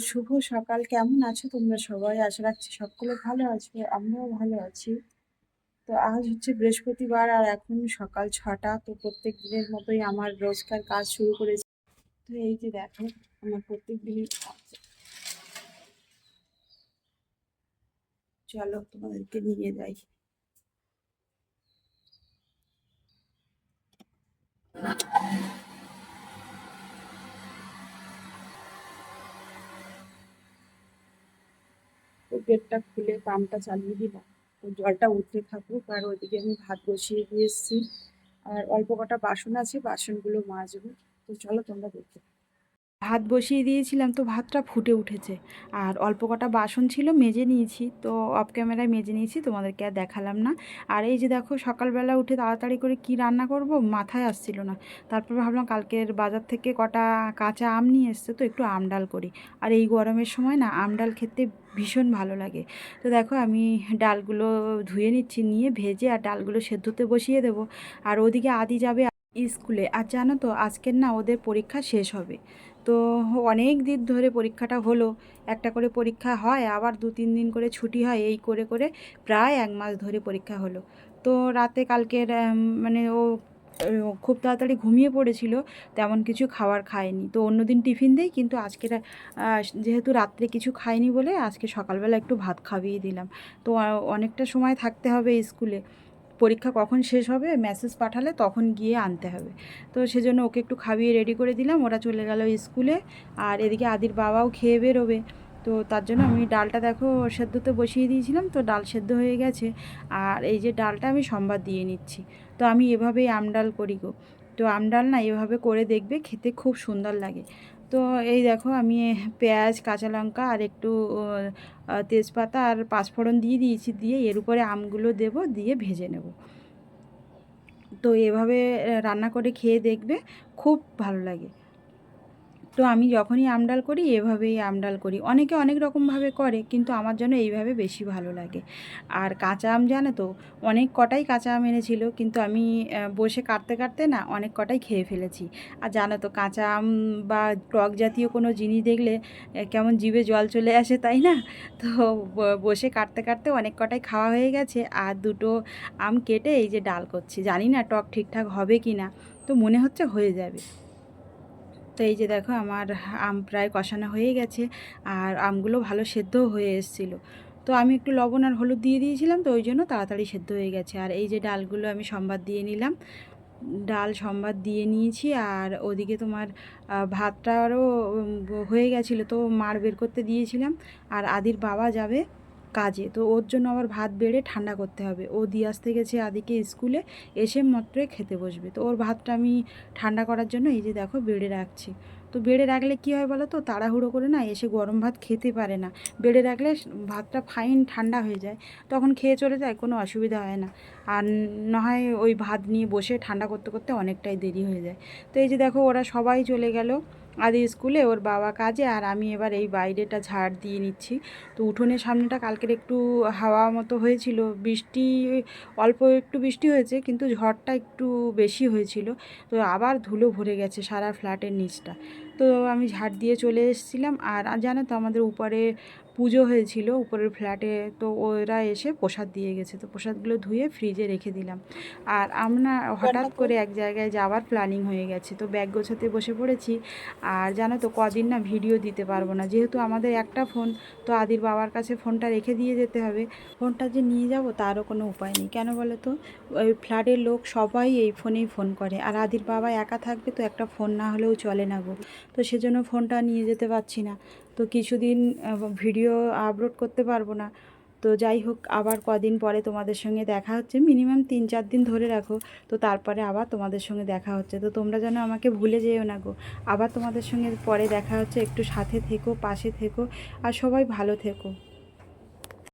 শুভ সকাল। কেমন আছো তোমরা সবাই? আশা রাখছি সকলে ভালো আছো। আমিও ভালো আছি। তো আজ হচ্ছে বৃহস্পতিবার আর এখন সকাল ৬টা। তো প্রত্যেক দিনের মতোই আমার রোজকার কাজ শুরু করেছি। তো এই যে দেখো আমার প্রত্যেক দিনের কাজ। চলো তোমাদেরকে নিয়ে যাই। তো গেটটা খুলে পাম্পটা চালিয়ে দিলাম। তো জলটা উঠতে থাকুক আর ওইদিকে আমি ভাত বসিয়ে দিয়ে এসেছি। আর অল্প কটা বাসন আছে, বাসনগুলো মাজবো। তো চলো তোমরা দেখতে থাকো। ভাত বসিয়ে দিয়েছিলাম, তো ভাতটা ফুটে উঠেছে। আর অল্প কটা বাসন ছিল, মেজে নিয়েছি। তো অফ ক্যামেরায় মেজে নিয়েছি, তোমাদেরকে আর দেখালাম না। আর এই যে দেখো সকালবেলা উঠে তাড়াতাড়ি করে কি রান্না করব মাথায় আসছিল না। তারপর ভাবলাম কালকের বাজার থেকে কটা কাঁচা আম নিয়ে এসছে, তো একটু আম ডাল করি। আর এই গরমের সময় না আম ডাল খেতে ভীষণ ভালো লাগে। তো দেখো আমি ডালগুলো ধুয়ে নিচ্ছি, নিয়ে ভেজে আর ডালগুলো সেদ্ধতে বসিয়ে দেবো। আর ওদিকে আদি যাবে স্কুলে। আর জানো তো আজকের না ওদের পরীক্ষা শেষ হবে। তো অনেক দিন ধরে পরীক্ষাটা হলো। একটা করে পরীক্ষা হয়, আবার 2-3 দিন করে ছুটি হয়, এই করে করে প্রায় 1 মাস ধরে পরীক্ষা হলো। তো রাতে কালকের মানে ও খুব তাড়াতাড়ি ঘুমিয়ে পড়েছিল, তেমন কিছু খাবার খায়নি। তো অন্যদিন টিফিন দেই, কিন্তু আজকের যেহেতু রাত্রে কিছু খায়নি বলে আজকে সকালবেলা একটু ভাত খাইয়ে দিলাম। তো অনেকটা সময় থাকতে হবে স্কুলে। পরীক্ষা কখন শেষ হবে মেসেজ পাঠালে তখন গিয়ে আনতে হবে। তো সেজন্য ওকে একটু খাইয়ে রেডি করে দিলাম, ওরা চলে গেল স্কুলে। আর এদিকে আদির বাবাও খেয়ে বেরোবে। তো তার জন্য আমি ডালটা দেখো সেদ্ধতে বসিয়ে দিয়েছিলাম, তো ডাল সেদ্ধ হয়ে গেছে। আর এই যে ডালটা আমি সম্বাদ দিয়ে নিচ্ছি। তো আমি এভাবেই আমডাল করি গো। তো আমডাল না এভাবে করে দেখবে, খেতে খুব সুন্দর লাগে। তো এই দেখো আমি পেঁয়াজ, কাঁচা লঙ্কা আর একটু তেজপাতা আর পাঁচফোড়ন দিয়ে দিয়েছি, দিয়ে এর উপরে আমগুলো দেব, দিয়ে ভেজে নেব। তো এভাবে রান্না করে খেয়ে দেখবে, খুব ভালো লাগে। তো আমি যখনই আমডাল করি এভাবেই আমডাল করি। অনেকে অনেক রকমভাবে করে, কিন্তু আমার জন্য এইভাবে বেশি ভালো লাগে। আর কাঁচা আম জানো তো, অনেক কটাই কাঁচা আম এনেছিল, কিন্তু আমি বসে কাটতে কাটতে না অনেক কটাই খেয়ে ফেলেছি। আর জানো তো কাঁচা আম বা টক জাতীয় কোনো জিনিস দেখলে কেমন জিভে জল চলে আসে, তাই না? তো বসে কাটতে কাটতে অনেক কটাই খাওয়া হয়ে গেছে। আর দুটো আম কেটে এই যে ডাল করছি, জানি না টক ঠিকঠাক হবে কি না, তো মনে হচ্ছে হয়ে যাবে। তো এই যে দেখো আমার আম প্রায় কষানো হয়ে গেছে। আর আমগুলো ভালো সেদ্ধও হয়ে এসেছিলো। তো আমি একটু লবণ আর হলুদ দিয়ে দিয়েছিলাম, তো ওই জন্য তাড়াতাড়ি সেদ্ধ হয়ে গেছে। আর এই যে ডালগুলো আমি সম্বাদ দিয়ে নিলাম, ডাল সম্বাদ দিয়ে নিয়েছি। আর ওদিকে তোমার ভাতটারও হয়ে গেছিলো, তো মাড় বের করতে দিয়েছিলাম। আর আদির বাবা যাবে কাজে, তো ওর জন্য আবার ভাত বেড়ে ঠান্ডা করতে হবে। ও দিয়ে আসতে গেছে আদিকে স্কুলে, এসে মাত্রই খেতে বসবে। তো ওর ভাতটা আমি ঠান্ডা করার জন্য এই যে দেখো বেড়ে রাখছি। তো বেড়ে রাখলে কী হয় বলো তো, তাড়াহুড়ো করে না এসে গরম ভাত খেতে পারে না। বেড়ে রাখলে ভাতটা ফাইন ঠান্ডা হয়ে যায়, তখন খেয়ে চলে যায়, কোনো অসুবিধা হয় না। আর না হয় ওই ভাত নিয়ে বসে ঠান্ডা করতে করতে অনেকটাই দেরি হয়ে যায়। তো এই যে দেখো ওরা সবাই চলে গেল আদি স্কুলে, ওর বাবা কাজে, আর আমি এবার এই বাইরেটা ঝাড় দিয়ে নিচ্ছি। তো উঠোনের সামনেটা কালকের একটু হাওয়া মতো হয়েছিল, বৃষ্টি অল্প একটু বৃষ্টি হয়েছে, কিন্তু ঝড়টা একটু বেশি হয়েছিল। তো আবার ধুলো ভরে গেছে সারা ফ্ল্যাটের নিচটা। তো আমি ঝাড় দিয়ে চলে এসেছিলাম। আর জানো তো আমাদের উপরে পুজো হয়েছিল উপরের ফ্ল্যাটে, তো ওরা এসে প্রসাদ দিয়ে গেছে, তো প্রসাদগুলো ধুয়ে ফ্রিজে রেখে দিলাম। আর আমরা হঠাৎ করে এক জায়গায় যাওয়ার প্ল্যানিং হয়ে গেছে, তো ব্যাগ গোছাতে বসে পড়েছি। আর জানো তো কদিন না ভিডিও দিতে পারবো না, যেহেতু আমাদের একটা ফোন। তো আদির বাবার কাছে ফোনটা রেখে দিয়ে যেতে হবে। ফোনটা যে নিয়ে যাব তারও কোনো উপায় নেই, কেন বলো তো, ওই ফ্ল্যাটের লোক সবাই এই ফোনেই ফোন করে। আর আদির বাবা একা থাকবে, তো একটা ফোন না হলেও চলে না গো। তো সেজন্য ফোনটা নিয়ে যেতে পারছি না। তো কিছুদিন ভিডিও আপলোড করতে পারবো না। তো যাই হোক, আবার কদিন পরে তোমাদের সঙ্গে দেখা হচ্ছে, মিনিমাম 3-4 দিন ধরে রাখো। তো তারপরে আবার তোমাদের সঙ্গে দেখা হচ্ছে। তো তোমরা যেন আমাকে ভুলে যেও না গো। আবার তোমাদের সঙ্গে পরে দেখা হচ্ছে, একটু সাথে থেকো, পাশে থেকো, আর সবাই ভালো থেকো।